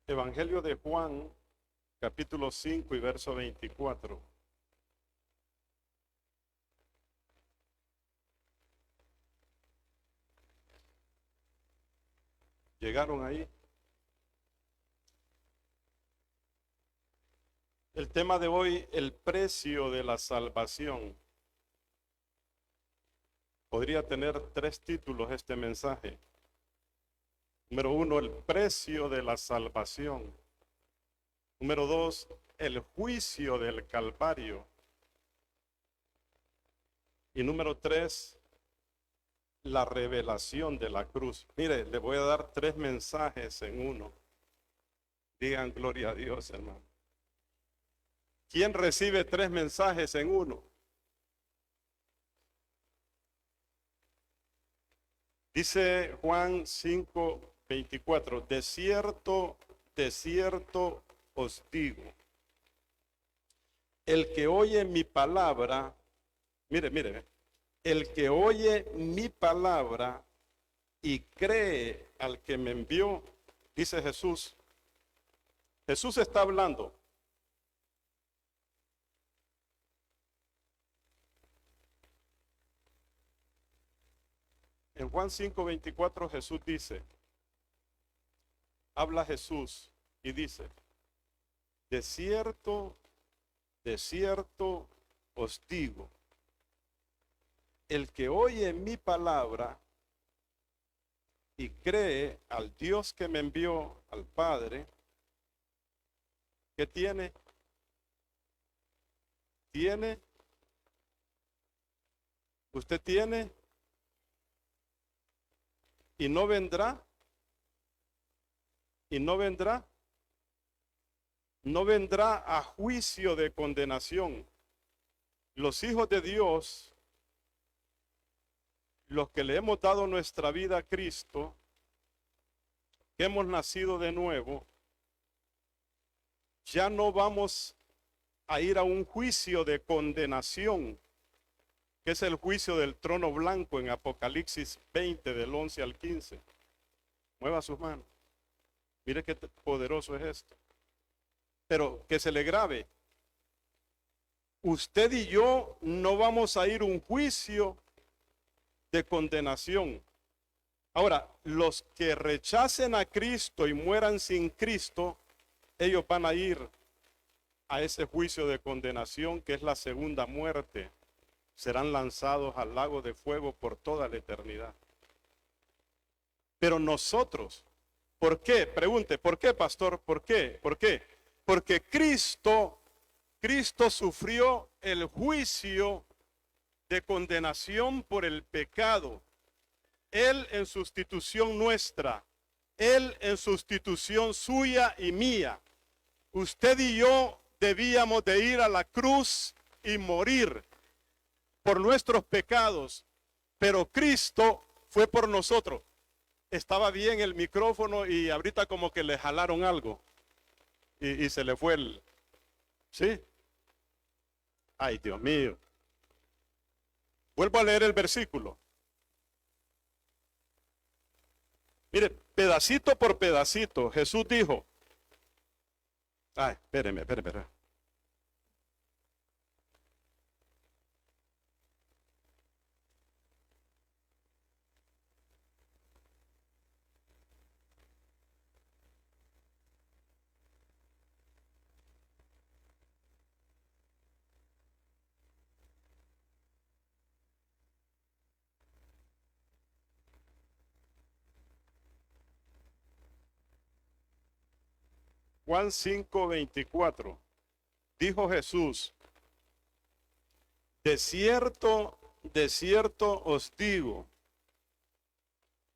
Evangelio de Juan, capítulo 5 y verso 24. ¿Llegaron ahí? El tema de hoy, el precio de la salvación. Podría tener 3 títulos este mensaje. Número 1, el precio de la salvación. Número 2, el juicio del Calvario. Y número 3, la revelación de la cruz. Mire, le voy a dar 3 mensajes en uno. Digan gloria a Dios, hermano. ¿Quién recibe 3 mensajes en uno? Dice Juan 5:24, de cierto os digo, el que oye mi palabra, mire, el que oye mi palabra y cree al que me envió, dice Jesús. Jesús está hablando. En Juan 5:24 Jesús dice, habla Jesús y dice, de cierto os digo, el que oye mi palabra y cree al Dios que me envió, al Padre, ¿qué tiene? ¿Tiene? ¿Usted tiene? ¿Y no vendrá? ¿Y no vendrá? No vendrá a juicio de condenación. Los hijos de Dios, los que le hemos dado nuestra vida a Cristo, que hemos nacido de nuevo, ya no vamos a ir a un juicio de condenación, que es el juicio del trono blanco en Apocalipsis 20, del 11 al 15. Mueva sus manos. Mire qué poderoso es esto. Pero que se le grabe. Usted y yo no vamos a ir a un juicio de condenación. Ahora, los que rechacen a Cristo y mueran sin Cristo, ellos van a ir a ese juicio de condenación que es la segunda muerte. Serán lanzados al lago de fuego por toda la eternidad. Pero nosotros, ¿por qué? Pregunte, ¿por qué, pastor? ¿Por qué? ¿Por qué? Porque Cristo sufrió el juicio de condenación por el pecado. Él en sustitución nuestra, Él en sustitución suya y mía. Usted y yo debíamos de ir a la cruz y morir por nuestros pecados, pero Cristo fue por nosotros. Estaba bien el micrófono y ahorita como que le jalaron algo y se le fue el... ¿Sí? Ay, Dios mío. Vuelvo a leer el versículo. Mire, pedacito por pedacito, Jesús dijo... Ay, espéreme. Juan 5:24, dijo Jesús, de cierto os digo,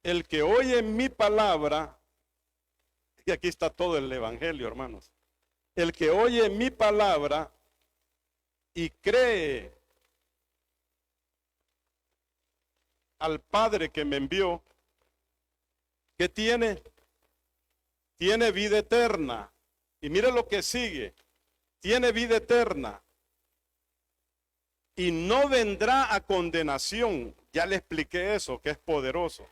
el que oye mi palabra, y aquí está todo el evangelio, hermanos, el que oye mi palabra y cree al Padre que me envió, ¿qué tiene? Tiene vida eterna. Y mire lo que sigue, tiene vida eterna y no vendrá a condenación. Ya le expliqué eso, que es poderoso.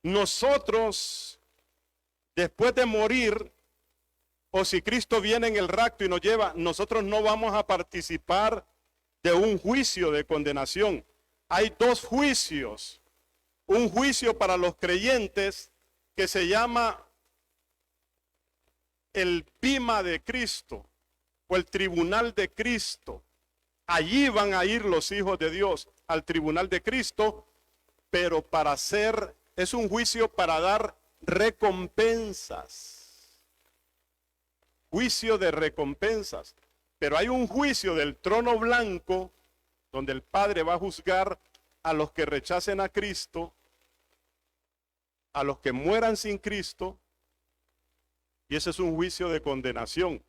Nosotros, después de morir, o si Cristo viene en el rapto y nos lleva, nosotros no vamos a participar de un juicio de condenación. Hay dos juicios. Un juicio para los creyentes que se llama el bima de Cristo o el tribunal de Cristo. Allí van a ir los hijos de Dios al tribunal de Cristo, pero para hacer, es un juicio para dar recompensas. Juicio de recompensas. Pero hay un juicio del trono blanco donde el Padre va a juzgar a los que rechacen a Cristo, a los que mueran sin Cristo, y ese es un juicio de condenación.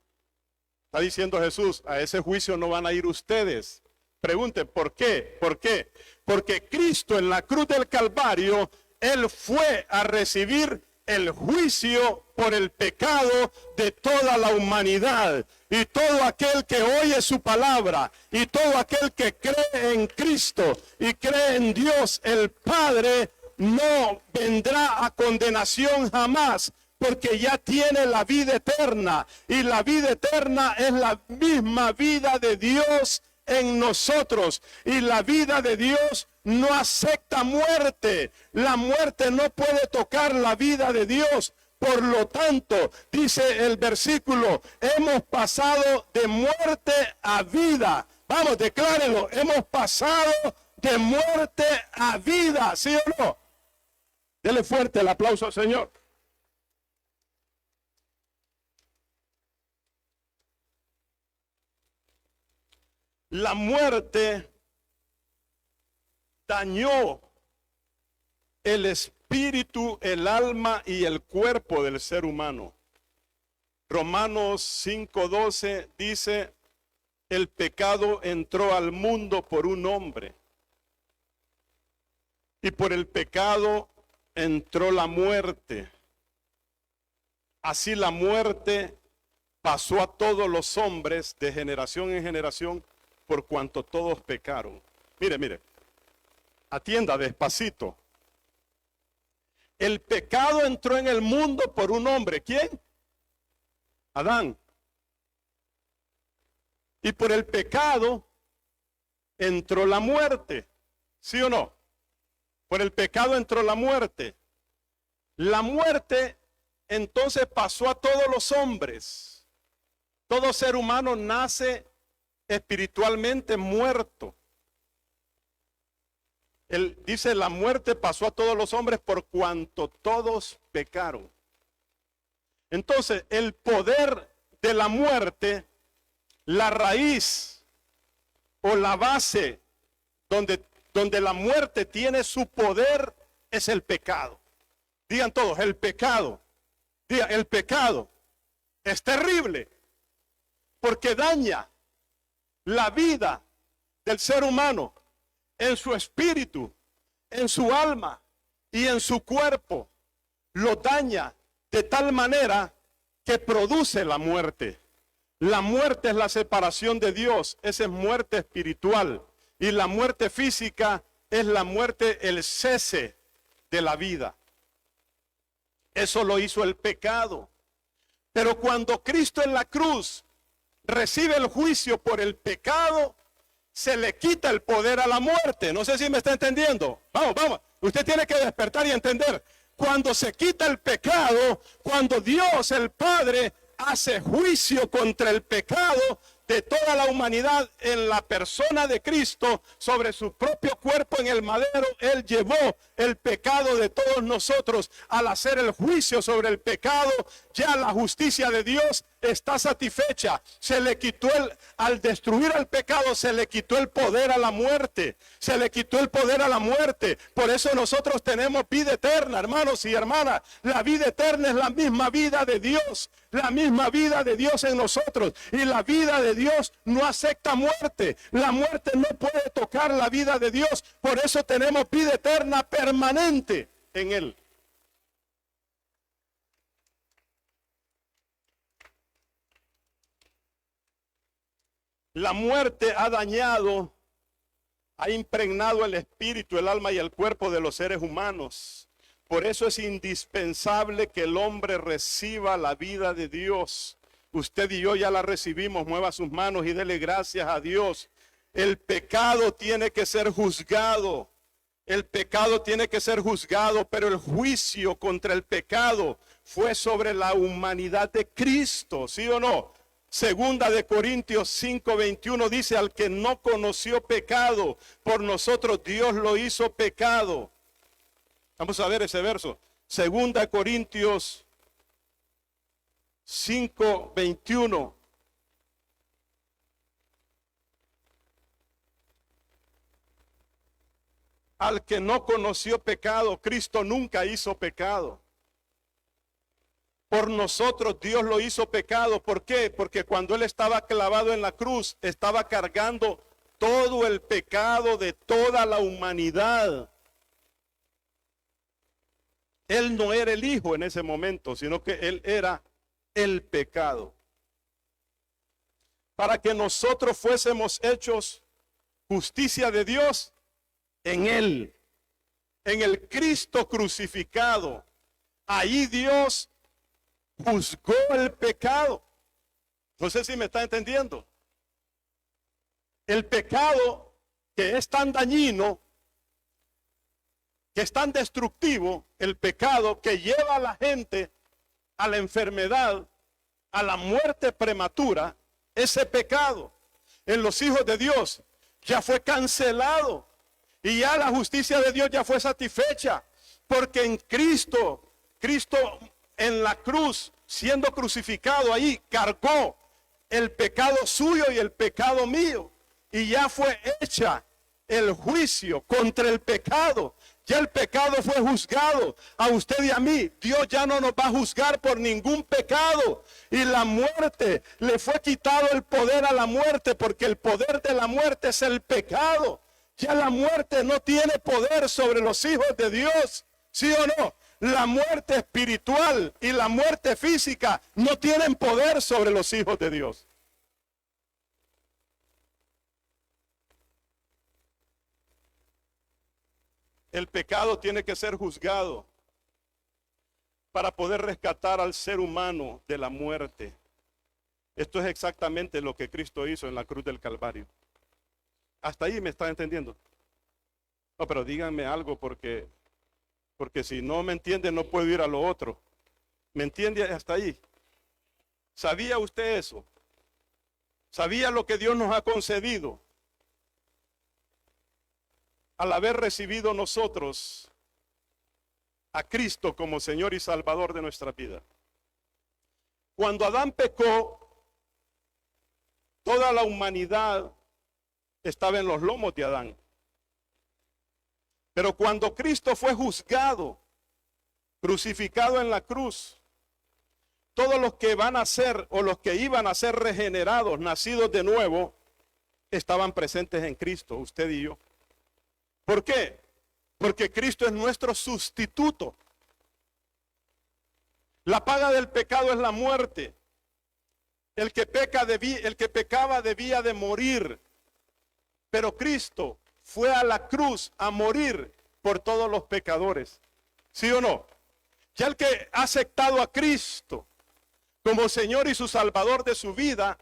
Está diciendo Jesús, a ese juicio no van a ir ustedes. Pregunten, ¿por qué? ¿Por qué? Porque Cristo en la cruz del Calvario, Él fue a recibir el juicio por el pecado de toda la humanidad. Y todo aquel que oye su palabra, y todo aquel que cree en Cristo y cree en Dios el Padre, no vendrá a condenación jamás, porque ya tiene la vida eterna. Y la vida eterna es la misma vida de Dios en nosotros. Y la vida de Dios no acepta muerte. La muerte no puede tocar la vida de Dios. Por lo tanto, dice el versículo, hemos pasado de muerte a vida. Vamos, declárenlo, hemos pasado de muerte a vida, ¿sí o no? Dele fuerte el aplauso al Señor. La muerte dañó el espíritu, el alma y el cuerpo del ser humano. Romanos 5:12 dice, el pecado entró al mundo por un hombre, y por el pecado entró la muerte. Así la muerte pasó a todos los hombres de generación en generación, por cuanto todos pecaron. Mire, mire, atienda despacito. El pecado entró en el mundo por un hombre. ¿Quién? Adán. Y por el pecado entró la muerte. ¿Sí o no? Por el pecado entró la muerte. La muerte entonces pasó a todos los hombres. Todo ser humano nace espiritualmente muerto. Él dice, la muerte pasó a todos los hombres por cuanto todos pecaron. Entonces, el poder de la muerte, la raíz o la base donde la muerte tiene su poder es el pecado. Digan todos, el pecado. Digan, el pecado es terrible porque daña la vida del ser humano en su espíritu, en su alma y en su cuerpo. Lo daña de tal manera que produce la muerte. La muerte es la separación de Dios, esa es muerte espiritual. Y la muerte física es la muerte, el cese de la vida. Eso lo hizo el pecado. Pero cuando Cristo en la cruz recibe el juicio por el pecado, se le quita el poder a la muerte. No sé si me está entendiendo. Vamos, vamos. Usted tiene que despertar y entender. Cuando se quita el pecado, cuando Dios el Padre hace juicio contra el pecado de toda la humanidad en la persona de Cristo, sobre su propio cuerpo en el madero, Él llevó el pecado de todos nosotros. Al hacer el juicio sobre el pecado, ya la justicia de Dios está satisfecha. Se le quitó al destruir al pecado, se le quitó el poder a la muerte. Se le quitó el poder a la muerte. Por eso nosotros tenemos vida eterna, hermanos y hermanas. La vida eterna es la misma vida de Dios. La misma vida de Dios en nosotros. Y la vida de Dios no acepta muerte. La muerte no puede tocar la vida de Dios. Por eso tenemos vida eterna permanente en Él. La muerte ha dañado, ha impregnado el espíritu, el alma y el cuerpo de los seres humanos. Por eso es indispensable que el hombre reciba la vida de Dios. Usted y yo ya la recibimos. Mueva sus manos y dele gracias a Dios. El pecado tiene que ser juzgado. El pecado tiene que ser juzgado, pero el juicio contra el pecado fue sobre la humanidad de Cristo, ¿sí o no? Segunda de Corintios 5:21 dice: al que no conoció pecado, por nosotros Dios lo hizo pecado. Vamos a ver ese verso. Segunda de Corintios 5:21. Al que no conoció pecado, Cristo nunca hizo pecado. Por nosotros Dios lo hizo pecado. ¿Por qué? Porque cuando Él estaba clavado en la cruz, estaba cargando todo el pecado de toda la humanidad. Él no era el Hijo en ese momento, sino que Él era el pecado. Para que nosotros fuésemos hechos justicia de Dios en Él, en el Cristo crucificado. Ahí Dios juzgó el pecado. No sé si me está entendiendo. El pecado que es tan dañino, que es tan destructivo, el pecado que lleva a la gente a la enfermedad, a la muerte prematura, ese pecado en los hijos de Dios ya fue cancelado. Y ya la justicia de Dios ya fue satisfecha, porque en Cristo en la cruz, siendo crucificado ahí, cargó el pecado suyo y el pecado mío. Y ya fue hecha el juicio contra el pecado. Ya el pecado fue juzgado. A usted y a mí, Dios ya no nos va a juzgar por ningún pecado. Y la muerte, le fue quitado el poder a la muerte, porque el poder de la muerte es el pecado. Ya la muerte no tiene poder sobre los hijos de Dios, ¿sí o no? La muerte espiritual y la muerte física no tienen poder sobre los hijos de Dios. El pecado tiene que ser juzgado para poder rescatar al ser humano de la muerte. Esto es exactamente lo que Cristo hizo en la cruz del Calvario. Hasta ahí me está entendiendo. No, pero díganme algo porque si no me entiende no puedo ir a lo otro. ¿Me entiende hasta ahí? ¿Sabía usted eso? ¿Sabía lo que Dios nos ha concedido? Al haber recibido nosotros a Cristo como Señor y Salvador de nuestra vida. Cuando Adán pecó, toda la humanidad estaba en los lomos de Adán. Pero cuando Cristo fue juzgado, crucificado en la cruz, todos los que van a ser o los que iban a ser regenerados, nacidos de nuevo, estaban presentes en Cristo, usted y yo. ¿Por qué? Porque Cristo es nuestro sustituto. La paga del pecado es la muerte. El que pecaba debía de morir. Pero Cristo fue a la cruz a morir por todos los pecadores. ¿Sí o no? Ya el que ha aceptado a Cristo como Señor y su Salvador de su vida,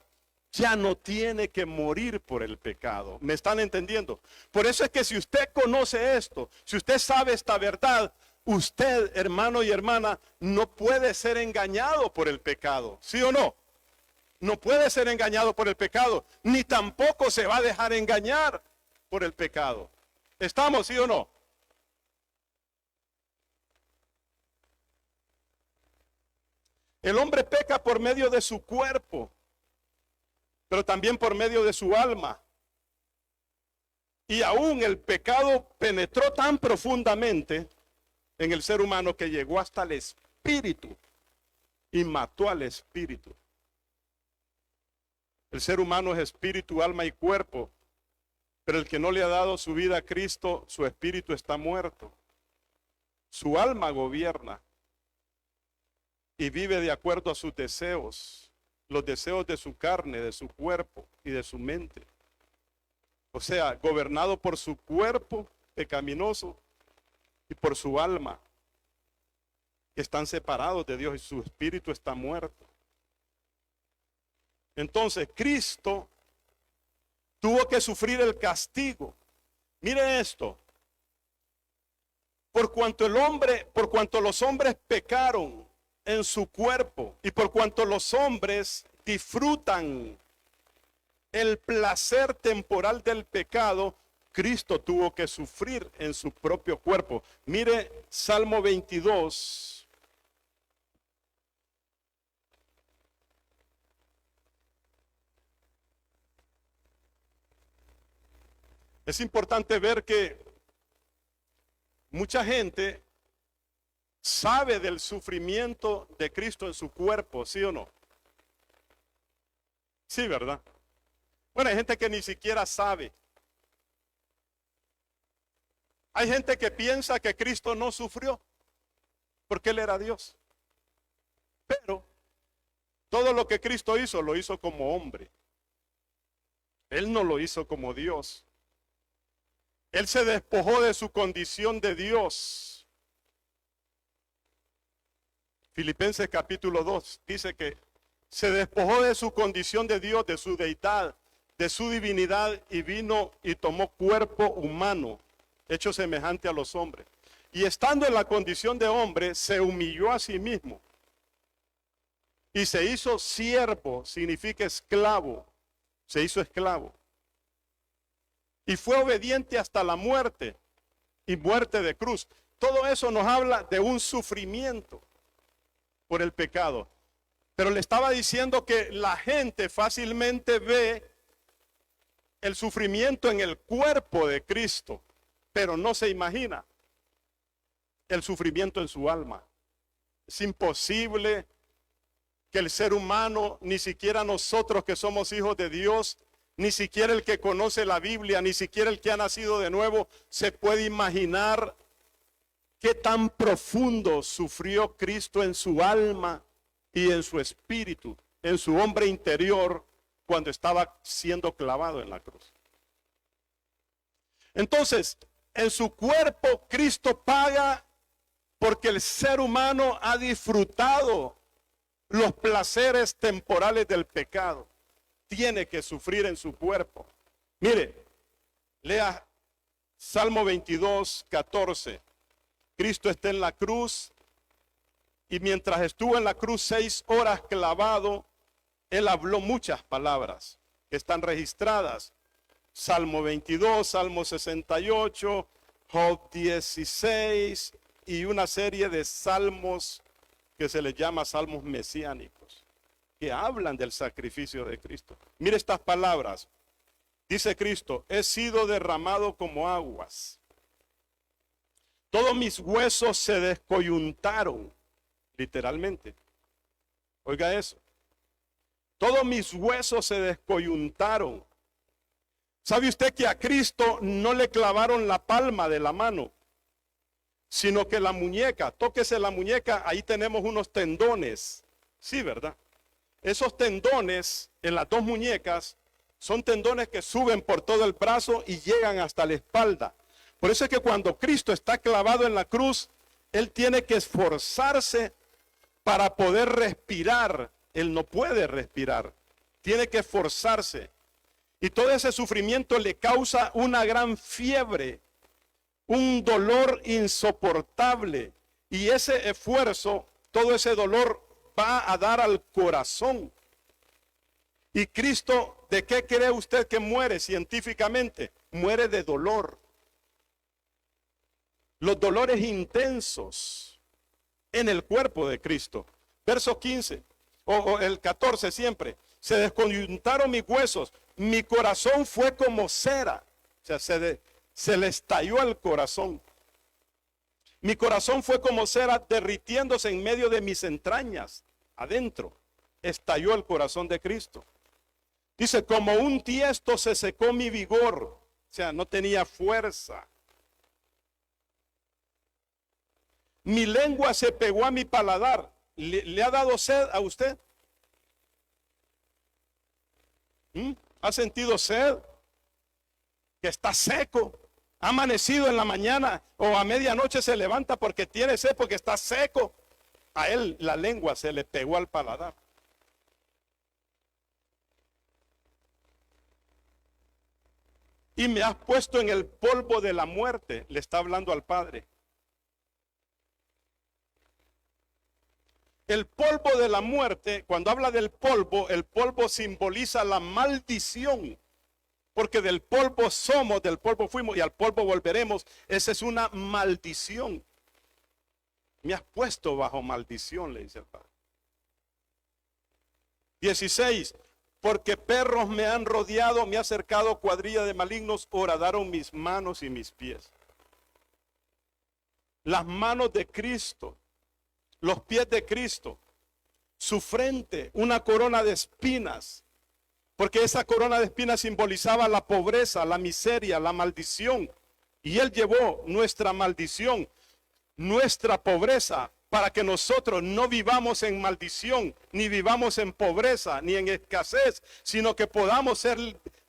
ya no tiene que morir por el pecado. ¿Me están entendiendo? Por eso es que si usted conoce esto, si usted sabe esta verdad, usted, hermano y hermana, no puede ser engañado por el pecado. ¿Sí o no? No puede ser engañado por el pecado, ni tampoco se va a dejar engañar por el pecado. ¿Estamos, sí o no? El hombre peca por medio de su cuerpo, pero también por medio de su alma. Y aún el pecado penetró tan profundamente en el ser humano que llegó hasta el espíritu y mató al espíritu. El ser humano es espíritu, alma y cuerpo, pero el que no le ha dado su vida a Cristo, su espíritu está muerto. Su alma gobierna y vive de acuerdo a sus deseos, los deseos de su carne, de su cuerpo y de su mente. O sea, gobernado por su cuerpo pecaminoso y por su alma, que están separados de Dios y su espíritu está muerto. Entonces, Cristo tuvo que sufrir el castigo. Mire esto. Por cuanto los hombres pecaron en su cuerpo y por cuanto los hombres disfrutan el placer temporal del pecado, Cristo tuvo que sufrir en su propio cuerpo. Mire Salmo 22. Es importante ver que mucha gente sabe del sufrimiento de Cristo en su cuerpo, ¿sí o no? Sí, ¿verdad? Bueno, hay gente que ni siquiera sabe. Hay gente que piensa que Cristo no sufrió porque Él era Dios. Pero todo lo que Cristo hizo, lo hizo como hombre. Él no lo hizo como Dios. Él se despojó de su condición de Dios. Filipenses capítulo 2 dice que se despojó de su condición de Dios, de su deidad, de su divinidad, y vino y tomó cuerpo humano, hecho semejante a los hombres. Y estando en la condición de hombre, se humilló a sí mismo. Y se hizo siervo, significa esclavo. Se hizo esclavo. Y fue obediente hasta la muerte, y muerte de cruz. Todo eso nos habla de un sufrimiento por el pecado. Pero le estaba diciendo que la gente fácilmente ve el sufrimiento en el cuerpo de Cristo, pero no se imagina el sufrimiento en su alma. Es imposible que el ser humano, ni siquiera nosotros que somos hijos de Dios, ni siquiera el que conoce la Biblia, ni siquiera el que ha nacido de nuevo, se puede imaginar qué tan profundo sufrió Cristo en su alma y en su espíritu, en su hombre interior, cuando estaba siendo clavado en la cruz. Entonces, en su cuerpo Cristo paga porque el ser humano ha disfrutado los placeres temporales del pecado. Tiene que sufrir en su cuerpo. Mire, lea Salmo 22, 14. Cristo está en la cruz y mientras estuvo en la cruz 6 horas clavado, Él habló muchas palabras que están registradas. Salmo 22, Salmo 68, Job 16 y una serie de salmos que se les llama salmos mesiánicos, que hablan del sacrificio de Cristo. Mire estas palabras. Dice Cristo: he sido derramado como aguas. Todos mis huesos se descoyuntaron, literalmente. Oiga eso. Todos mis huesos se descoyuntaron. ¿Sabe usted que a Cristo no le clavaron la palma de la mano, sino que la muñeca? Tóquese la muñeca, ahí tenemos unos tendones. Sí, ¿verdad? Esos tendones en las dos muñecas son tendones que suben por todo el brazo y llegan hasta la espalda. Por eso es que cuando Cristo está clavado en la cruz, Él tiene que esforzarse para poder respirar. Él no puede respirar, tiene que esforzarse. Y todo ese sufrimiento le causa una gran fiebre, un dolor insoportable. Y ese esfuerzo, todo ese dolor va a dar al corazón. Y Cristo, ¿de qué cree usted que muere científicamente? Muere de dolor. Los dolores intensos en el cuerpo de Cristo. Verso 15, o el 14 siempre. Se descoyuntaron mis huesos, mi corazón fue como cera. O sea, se le estalló el corazón. Mi corazón fue como cera derritiéndose en medio de mis entrañas. Adentro estalló el corazón de Cristo. Dice, como un tiesto se secó mi vigor. O sea, no tenía fuerza. Mi lengua se pegó a mi paladar. ¿Le ha dado sed a usted? ¿Ha sentido sed? Que está seco. Ha amanecido en la mañana o a medianoche se levanta porque tiene sed, porque está seco. A él la lengua se le pegó al paladar. y me has puesto en el polvo de la muerte. Le está hablando al Padre. El polvo de la muerte, cuando habla del polvo, el polvo simboliza la maldición. Porque del polvo somos, del polvo fuimos y al polvo volveremos. Esa es una maldición. Me has puesto bajo maldición, le dice el Padre. 16. Porque perros me han rodeado, me ha cercado cuadrilla de malignos, horadaron mis manos y mis pies. Las manos de Cristo, los pies de Cristo, su frente, una corona de espinas, porque esa corona de espinas simbolizaba la pobreza, la miseria, la maldición, y Él llevó nuestra maldición, nuestra pobreza, para que nosotros no vivamos en maldición, ni vivamos en pobreza, ni en escasez, sino que podamos ser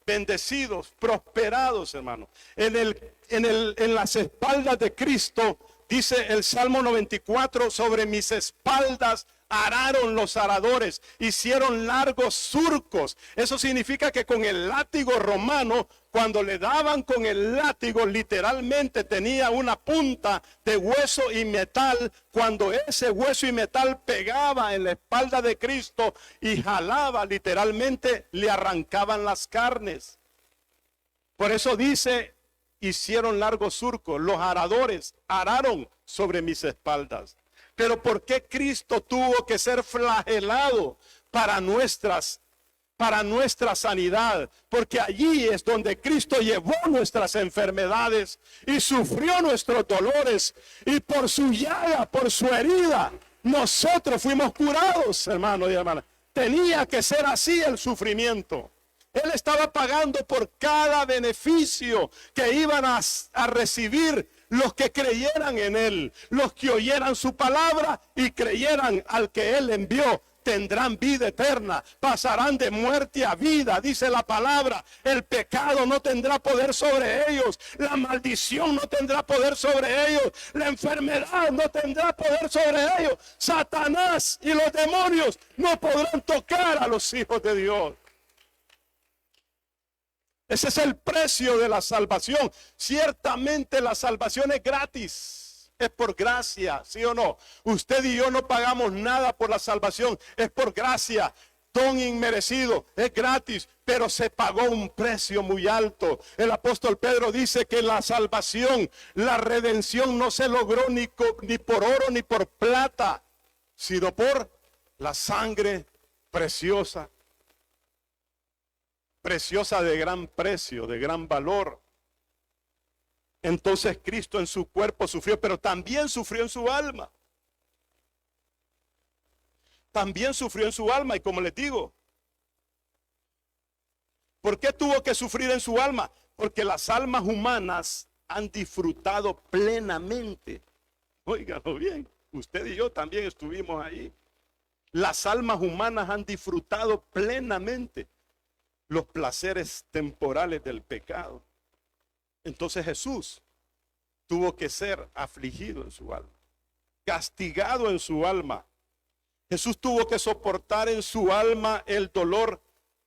bendecidos, prosperados, hermano. En las espaldas de Cristo, dice el Salmo 94, sobre mis espaldas araron los aradores, hicieron largos surcos. Eso significa que con el látigo romano, cuando le daban con el látigo, literalmente tenía una punta de hueso y metal. Cuando ese hueso y metal pegaba en la espalda de Cristo y jalaba, literalmente le arrancaban las carnes. Por eso dice, hicieron largos surcos, los aradores araron sobre mis espaldas. Pero ¿por qué Cristo tuvo que ser flagelado para nuestra sanidad? Porque allí es donde Cristo llevó nuestras enfermedades y sufrió nuestros dolores. Y por su llaga, por su herida, nosotros fuimos curados, hermano y hermana. Tenía que ser así el sufrimiento. Él estaba pagando por cada beneficio que iban a recibir los que creyeran en Él, los que oyeran su palabra y creyeran al que Él envió. Tendrán vida eterna, pasarán de muerte a vida, dice la palabra. El pecado no tendrá poder sobre ellos, la maldición no tendrá poder sobre ellos, la enfermedad no tendrá poder sobre ellos. Satanás y los demonios no podrán tocar a los hijos de Dios. Ese es el precio de la salvación. Ciertamente la salvación es gratis, es por gracia, ¿sí o no? Usted y yo no pagamos nada por la salvación, es por gracia, don inmerecido, es gratis, pero se pagó un precio muy alto. El apóstol Pedro dice que la salvación, la redención no se logró ni por oro ni por plata, sino por la sangre preciosa. Preciosa de gran precio, de gran valor. Entonces Cristo en su cuerpo sufrió, pero también sufrió en su alma. También sufrió en su alma, y como les digo, ¿por qué tuvo que sufrir en su alma? Porque las almas humanas han disfrutado plenamente. Óiganlo bien, usted y yo también estuvimos ahí. Las almas humanas han disfrutado plenamente los placeres temporales del pecado. Entonces Jesús tuvo que ser afligido en su alma, castigado en su alma. Jesús tuvo que soportar en su alma el dolor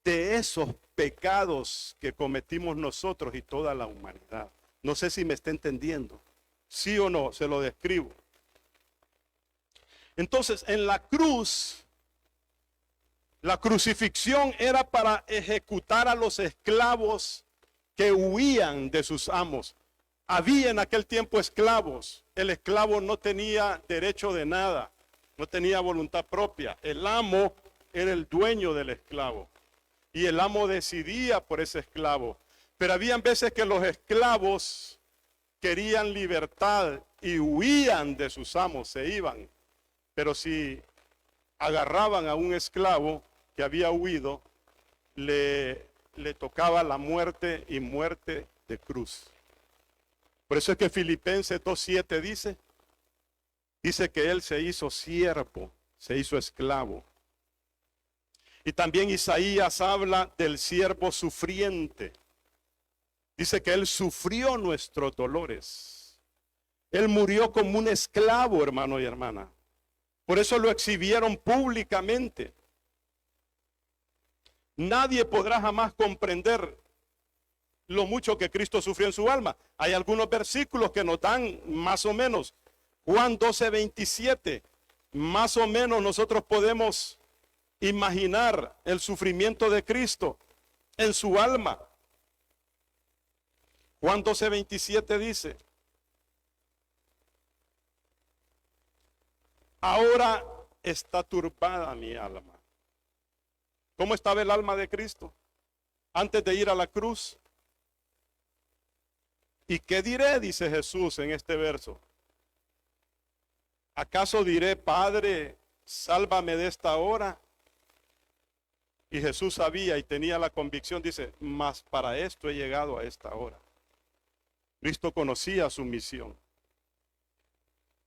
de esos pecados que cometimos nosotros y toda la humanidad. No sé si me está entendiendo. Sí o no, se lo describo. Entonces, en la cruz, la crucifixión era para ejecutar a los esclavos que huían de sus amos. Había en aquel tiempo esclavos. El esclavo no tenía derecho de nada, no tenía voluntad propia. El amo era el dueño del esclavo y el amo decidía por ese esclavo. Pero habían veces que los esclavos querían libertad y huían de sus amos, se iban. Pero si agarraban a un esclavo que había huido, le tocaba la muerte y muerte de cruz. Por eso es que Filipenses 2:7 dice que él se hizo siervo, se hizo esclavo. Y también Isaías habla del siervo sufriente. Dice que él sufrió nuestros dolores. Él murió como un esclavo, hermano y hermana. Por eso lo exhibieron públicamente. Nadie podrá jamás comprender lo mucho que Cristo sufrió en su alma. Hay algunos versículos que nos dan más o menos. Juan 12:27. Más o menos nosotros podemos imaginar el sufrimiento de Cristo en su alma. Juan 12:27 dice: ahora está turbada mi alma. ¿Cómo estaba el alma de Cristo antes de ir a la cruz? ¿Y qué diré? Dice Jesús en este verso. ¿Acaso diré, Padre, sálvame de esta hora? Y Jesús sabía y tenía la convicción, dice, mas para esto he llegado a esta hora. Cristo conocía su misión.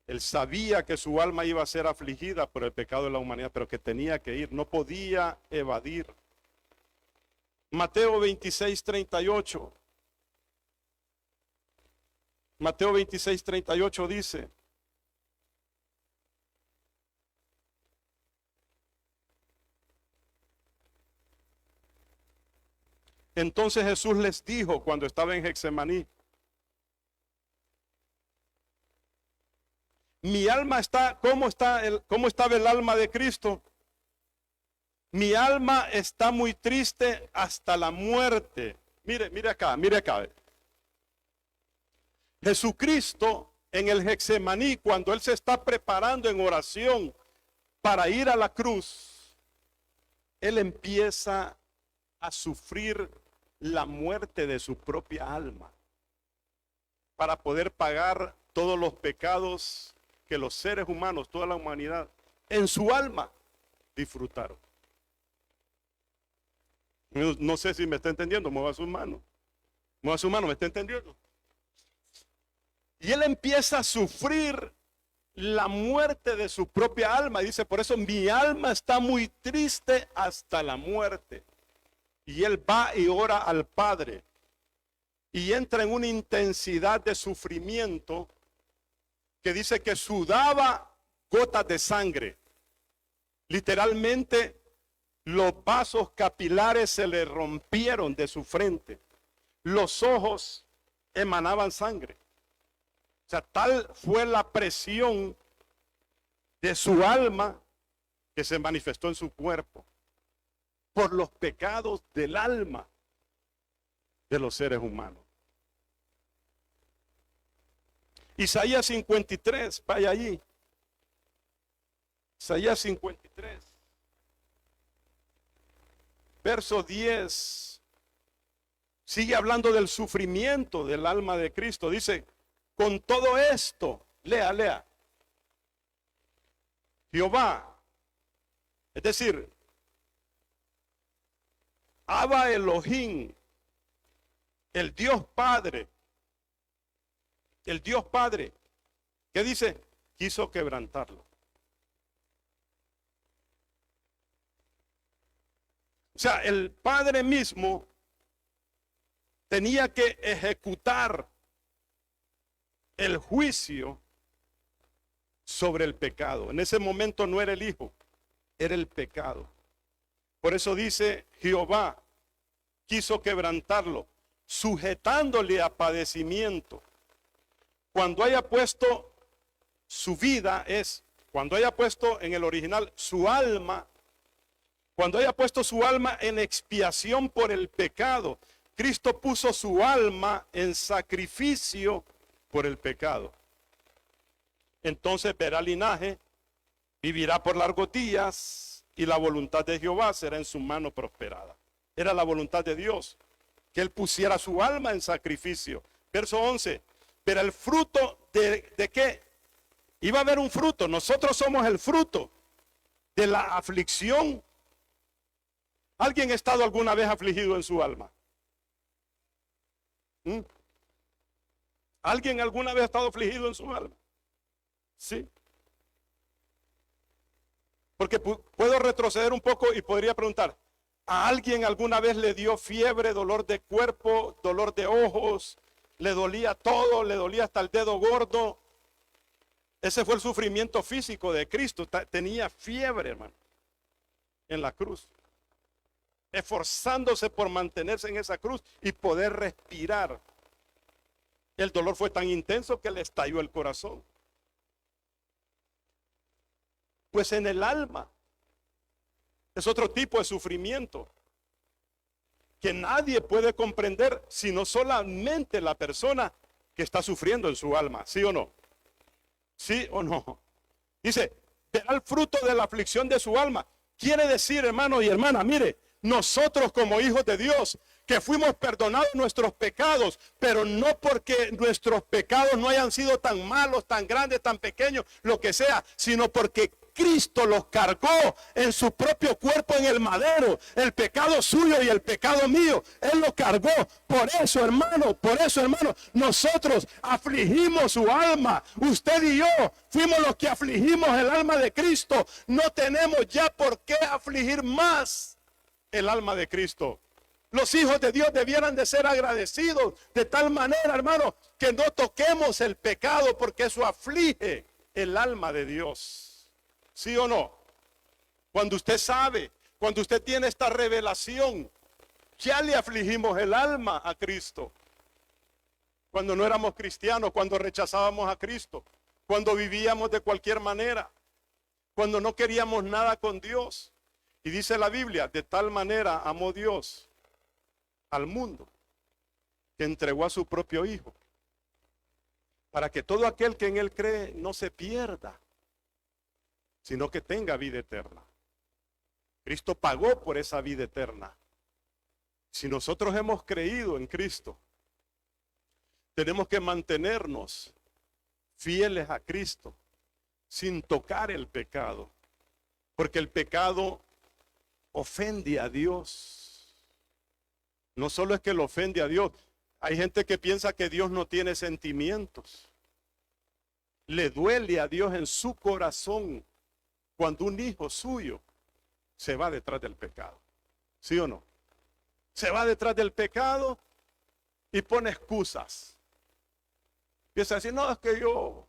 Él sabía que su alma iba a ser afligida por el pecado de la humanidad, pero que tenía que ir, no podía evadir. Mateo 26:38. Mateo 26:38 dice: entonces Jesús les dijo cuando estaba en Getsemaní: mi alma está, ¿cómo estaba el alma de Cristo? Mi alma está muy triste hasta la muerte. Mire acá, mire acá. Jesucristo en el Getsemaní, cuando Él se está preparando en oración para ir a la cruz, Él empieza a sufrir la muerte de su propia alma para poder pagar todos los pecados que los seres humanos, toda la humanidad, en su alma disfrutaron. No sé si me está entendiendo. Mueva su mano. Mueva su mano, ¿me está entendiendo? Y Él empieza a sufrir la muerte de su propia alma. Y dice, por eso mi alma está muy triste hasta la muerte. Y Él va y ora al Padre. Y entra en una intensidad de sufrimiento que dice que sudaba gotas de sangre. Literalmente, los vasos capilares se le rompieron de su frente. Los ojos emanaban sangre. O sea, tal fue la presión de su alma que se manifestó en su cuerpo por los pecados del alma de los seres humanos. Isaías 53, vaya allí. Isaías 53, verso 10. Sigue hablando del sufrimiento del alma de Cristo. Dice, con todo esto, lea. Jehová, es decir, Abba Elohim, el Dios Padre, ¿qué dice? Quiso quebrantarlo. O sea, el Padre mismo tenía que ejecutar el juicio sobre el pecado. En ese momento no era el Hijo, era el pecado. Por eso dice, Jehová quiso quebrantarlo, sujetándole a padecimiento. Cuando haya puesto su vida, cuando haya puesto en el original su alma, cuando haya puesto su alma en expiación por el pecado, Cristo puso su alma en sacrificio por el pecado. Entonces verá linaje, vivirá por largos días, y la voluntad de Jehová será en su mano prosperada. Era la voluntad de Dios, que Él pusiera su alma en sacrificio. Verso 11, pero el fruto ¿de qué? Iba a haber un fruto. Nosotros somos el fruto de la aflicción. ¿Alguien ha estado alguna vez afligido en su alma? ¿Alguien alguna vez ha estado afligido en su alma? Sí. Porque puedo retroceder un poco y podría preguntar, ¿a alguien alguna vez le dio fiebre, dolor de cuerpo, dolor de ojos? ¿Le dolía todo? ¿Le dolía hasta el dedo gordo? Ese fue el sufrimiento físico de Cristo. Tenía fiebre, hermano, en la cruz. esforzándose por mantenerse en esa cruz y poder respirar. El dolor fue tan intenso que le estalló el corazón. Pues en el alma es otro tipo de sufrimiento que nadie puede comprender sino solamente la persona que está sufriendo en su alma. ¿Sí o no? ¿Sí o no? Dice, verá el fruto de la aflicción de su alma. Quiere decir, hermano y hermana, mire, nosotros como hijos de Dios, que fuimos perdonados nuestros pecados, pero no porque nuestros pecados no hayan sido tan malos, tan grandes, tan pequeños, lo que sea, sino porque Cristo los cargó en su propio cuerpo en el madero, el pecado suyo y el pecado mío, Él lo cargó. Por eso, hermano, nosotros afligimos su alma. Usted y yo fuimos los que afligimos el alma de Cristo. No tenemos ya por qué afligir más el alma de Cristo. Los hijos de Dios debieran de ser agradecidos de tal manera, hermano, que no toquemos el pecado, porque eso aflige el alma de Dios. ¿Sí o no? Cuando usted sabe, cuando usted tiene esta revelación, ya le afligimos el alma a Cristo. Cuando no éramos cristianos, cuando rechazábamos a Cristo, cuando vivíamos de cualquier manera, cuando no queríamos nada con Dios. Y dice la Biblia, de tal manera amó Dios al mundo, que entregó a su propio Hijo, para que todo aquel que en Él cree no se pierda, sino que tenga vida eterna. Cristo pagó por esa vida eterna. Si nosotros hemos creído en Cristo, tenemos que mantenernos fieles a Cristo, sin tocar el pecado, porque el pecado ofende a Dios. No solo es que lo ofende a Dios, hay gente que piensa que Dios no tiene sentimientos. Le duele a Dios en su corazón cuando un hijo suyo se va detrás del pecado. ¿Sí o no? Se va detrás del pecado y pone excusas. Empieza a decir, no, es que yo...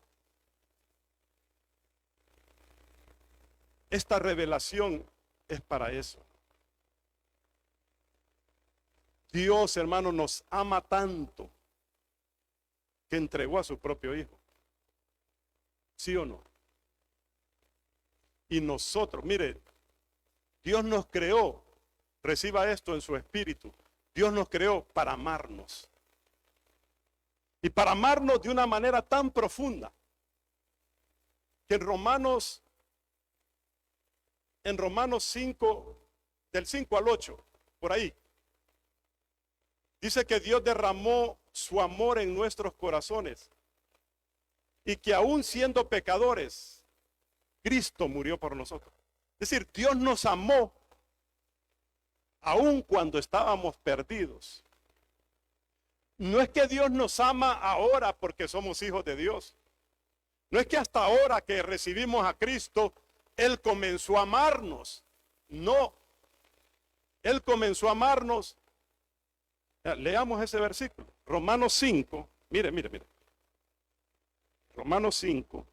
Esta revelación es para eso. Dios, hermano, nos ama tanto que entregó a su propio Hijo. ¿Sí o no? Y nosotros, mire, Dios nos creó, reciba esto en su espíritu, Dios nos creó para amarnos. Y para amarnos de una manera tan profunda, que en Romanos 5, del 5 al 8, por ahí, dice que Dios derramó su amor en nuestros corazones y que aún siendo pecadores, Cristo murió por nosotros. Es decir, Dios nos amó aún cuando estábamos perdidos. No es que Dios nos ama ahora porque somos hijos de Dios. No es que hasta ahora que recibimos a Cristo, Él comenzó a amarnos. No. Él comenzó a amarnos. Leamos ese versículo. Romanos 5. Mire. Romanos 5.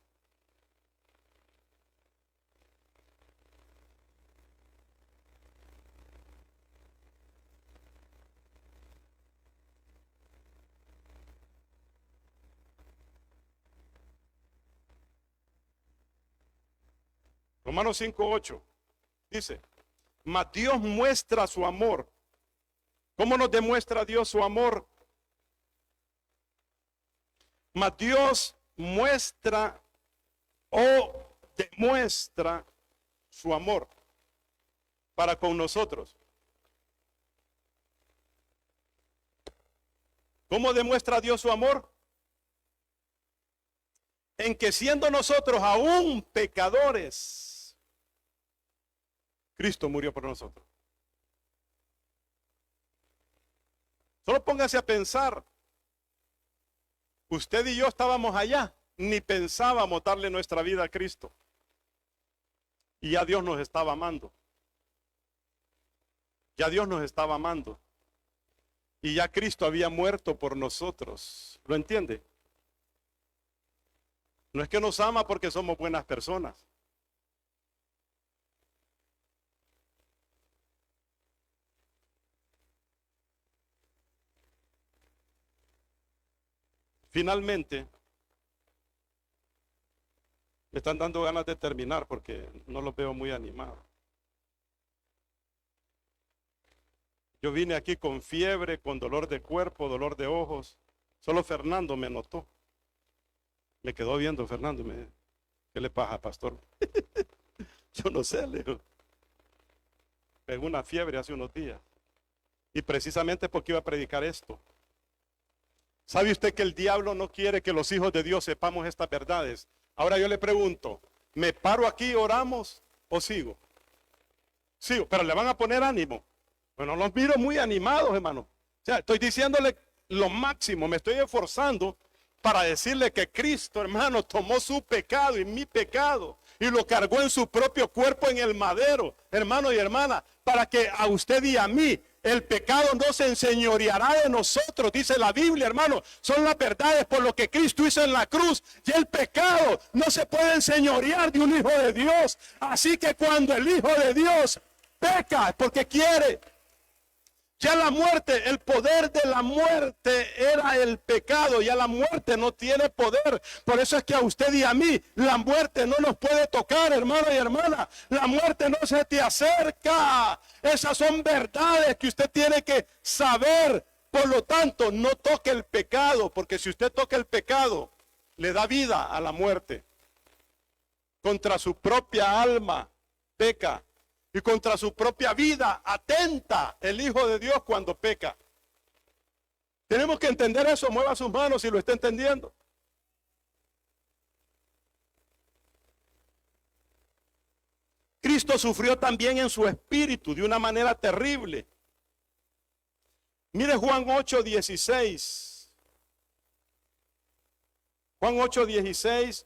Romanos 5:8 dice, mas Dios muestra su amor. ¿Cómo nos demuestra Dios su amor? Mas Dios muestra o demuestra su amor para con nosotros. ¿Cómo demuestra Dios su amor? En que siendo nosotros aún pecadores, Cristo murió por nosotros. Solo póngase a pensar. Usted y yo estábamos allá, ni pensábamos darle nuestra vida a Cristo. Y ya Dios nos estaba amando. Ya Dios nos estaba amando. Y ya Cristo había muerto por nosotros. ¿Lo entiende? No es que nos ama porque somos buenas personas. Finalmente, me están dando ganas de terminar porque no los veo muy animados. Yo vine aquí con fiebre, con dolor de cuerpo, dolor de ojos. Solo Fernando me notó. Me quedó viendo Fernando y me dijo, ¿qué le pasa, pastor? Yo no sé, le digo. Pegó una fiebre hace unos días. Y precisamente porque iba a predicar esto. ¿Sabe usted que el diablo no quiere que los hijos de Dios sepamos estas verdades? Ahora yo le pregunto, ¿me paro aquí, oramos o sigo? Sigo, pero le van a poner ánimo. Bueno, los miro muy animados, hermano. O sea, estoy diciéndole lo máximo, me estoy esforzando para decirle que Cristo, hermano, tomó su pecado y mi pecado y lo cargó en su propio cuerpo en el madero, hermano y hermana, para que a usted y a mí el pecado no se enseñoreará de nosotros, dice la Biblia, hermano. Son las verdades por lo que Cristo hizo en la cruz. Y el pecado no se puede enseñorear de un hijo de Dios. Así que cuando el hijo de Dios peca, es porque quiere. Ya la muerte, el poder de la muerte era el pecado. Ya la muerte no tiene poder. Por eso es que a usted y a mí la muerte no nos puede tocar, hermano y hermana. La muerte no se te acerca. Esas son verdades que usted tiene que saber. Por lo tanto, no toque el pecado, porque si usted toca el pecado, le da vida a la muerte. Contra su propia alma peca. Y contra su propia vida atenta el Hijo de Dios cuando peca. Tenemos que entender eso. Mueva sus manos si lo está entendiendo. Cristo sufrió también en su espíritu de una manera terrible. Mire Juan 8:16. Juan 8:16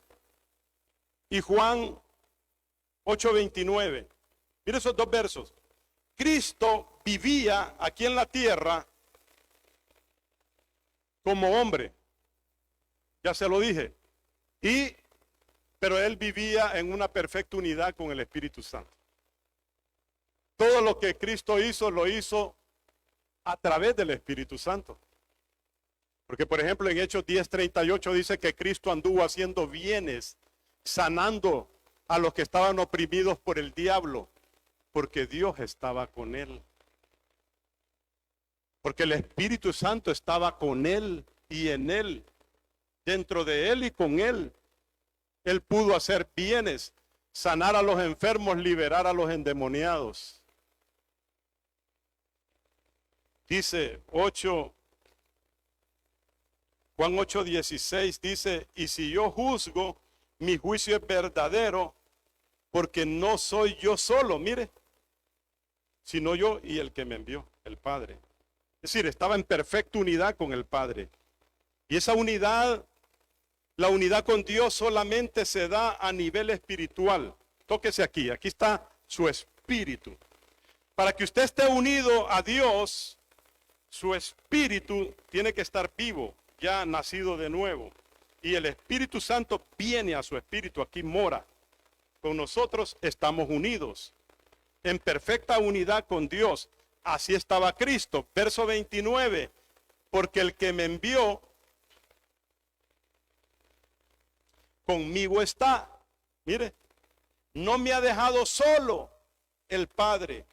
y Juan 8:29. Mire esos dos versos. Cristo vivía aquí en la tierra como hombre. Ya se lo dije. Pero él vivía en una perfecta unidad con el Espíritu Santo. Todo lo que Cristo hizo, lo hizo a través del Espíritu Santo. Porque por ejemplo en Hechos 10:38 dice que Cristo anduvo haciendo bienes, sanando a los que estaban oprimidos por el diablo. Porque Dios estaba con él. Porque el Espíritu Santo estaba con él y en él. Dentro de él y con él. Él pudo hacer bienes, sanar a los enfermos, liberar a los endemoniados. Dice Juan 8:16 dice, y si yo juzgo, mi juicio es verdadero, porque no soy yo solo, mire, sino yo y el que me envió, el Padre. Es decir, estaba en perfecta unidad con el Padre. Y esa unidad, la unidad con Dios solamente se da a nivel espiritual. Tóquese aquí, aquí está su espíritu. Para que usted esté unido a Dios, su espíritu tiene que estar vivo, ya nacido de nuevo. Y el Espíritu Santo viene a su espíritu, aquí mora. Con nosotros estamos unidos, en perfecta unidad con Dios. Así estaba Cristo. Verso 29, porque el que me envió conmigo está. Mire, no me ha dejado solo el Padre,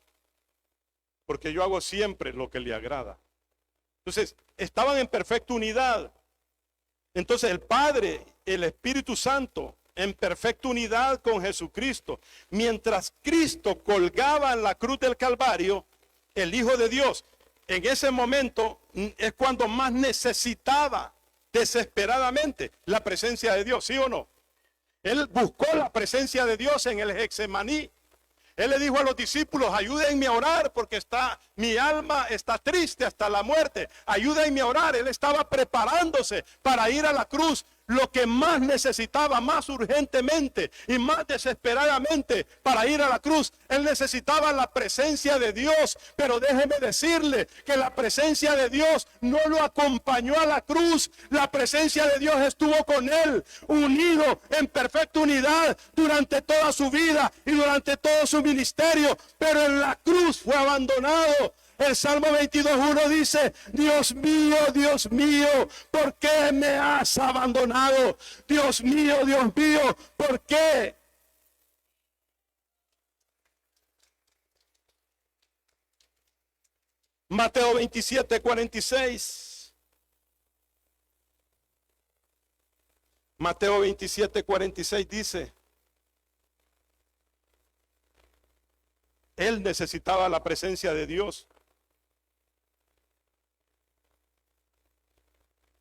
porque yo hago siempre lo que le agrada. Entonces, estaban en perfecta unidad. Entonces, el Padre, el Espíritu Santo, en perfecta unidad con Jesucristo. Mientras Cristo colgaba en la cruz del Calvario, el Hijo de Dios, en ese momento es cuando más necesitaba desesperadamente la presencia de Dios, ¿sí o no? Él buscó la presencia de Dios en el Getsemaní. Él le dijo a los discípulos, ayúdenme a orar porque mi alma está triste hasta la muerte. Ayúdenme a orar. Él estaba preparándose para ir a la cruz. Lo que más necesitaba, más urgentemente y más desesperadamente para ir a la cruz, él necesitaba la presencia de Dios. Pero déjeme decirle que la presencia de Dios no lo acompañó a la cruz. La presencia de Dios estuvo con él, unido en perfecta unidad durante toda su vida y durante todo su ministerio. Pero en la cruz fue abandonado. El Salmo 22:1 dice: Dios mío, ¿por qué me has abandonado? Dios mío, ¿por qué? Mateo 27:46. Mateo 27:46 dice: él necesitaba la presencia de Dios.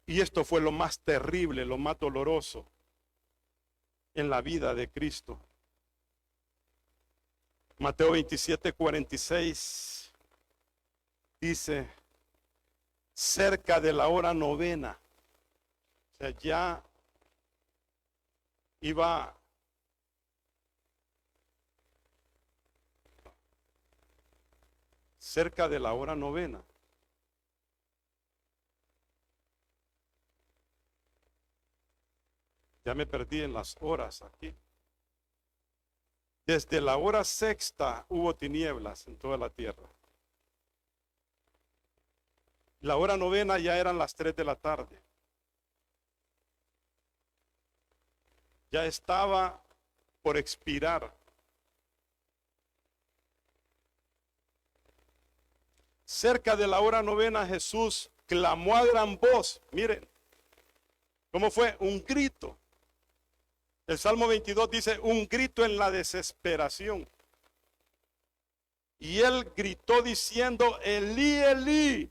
Y esto fue lo más terrible, lo más doloroso en la vida de Cristo. Mateo 27:46 dice: cerca de la hora novena. O sea, ya iba cerca de la hora novena. Ya me perdí en las horas aquí. Desde la hora sexta hubo tinieblas en toda la tierra. La hora novena ya eran las 3 de la tarde. Ya estaba por expirar. Cerca de la hora novena Jesús clamó a gran voz. Miren, ¿cómo fue? Un grito. El Salmo 22 dice: un grito en la desesperación. Y él gritó diciendo: Elí, Elí,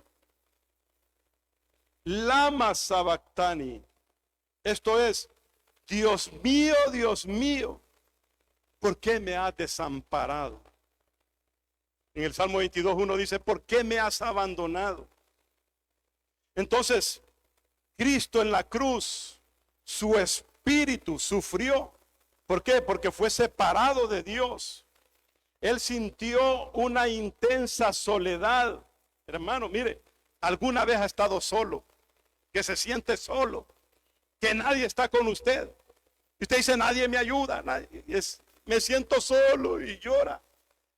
lama sabactani. Esto es: Dios mío, ¿por qué me has desamparado? En el Salmo 22:1 dice: ¿por qué me has abandonado? Entonces, Cristo en la cruz, su espíritu sufrió. ¿Por qué? Porque fue separado de Dios. Él sintió una intensa soledad. Hermano, mire, ¿alguna vez ha estado solo? Que se siente solo, que nadie está con usted. Y usted dice: nadie me ayuda, me siento solo, y llora.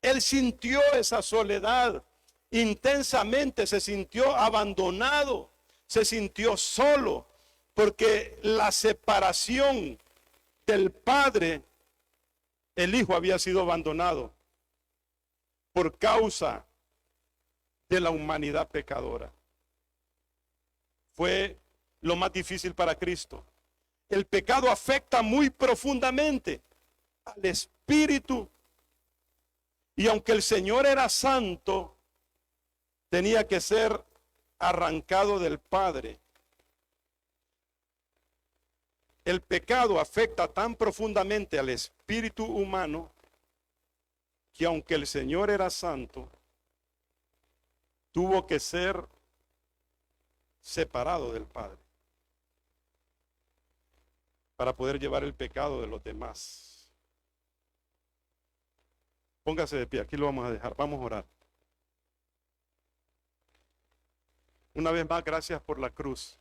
Él sintió esa soledad intensamente, se sintió abandonado, se sintió solo, porque la separación del Padre, el Hijo había sido abandonado por causa de la humanidad pecadora. Fue lo más difícil para Cristo. El pecado afecta muy profundamente al espíritu. Y aunque el Señor era santo, tenía que ser arrancado del Padre. El pecado afecta tan profundamente al espíritu humano que aunque el Señor era santo, tuvo que ser separado del Padre para poder llevar el pecado de los demás. Póngase de pie, aquí lo vamos a dejar, vamos a orar. Una vez más, gracias por la cruz.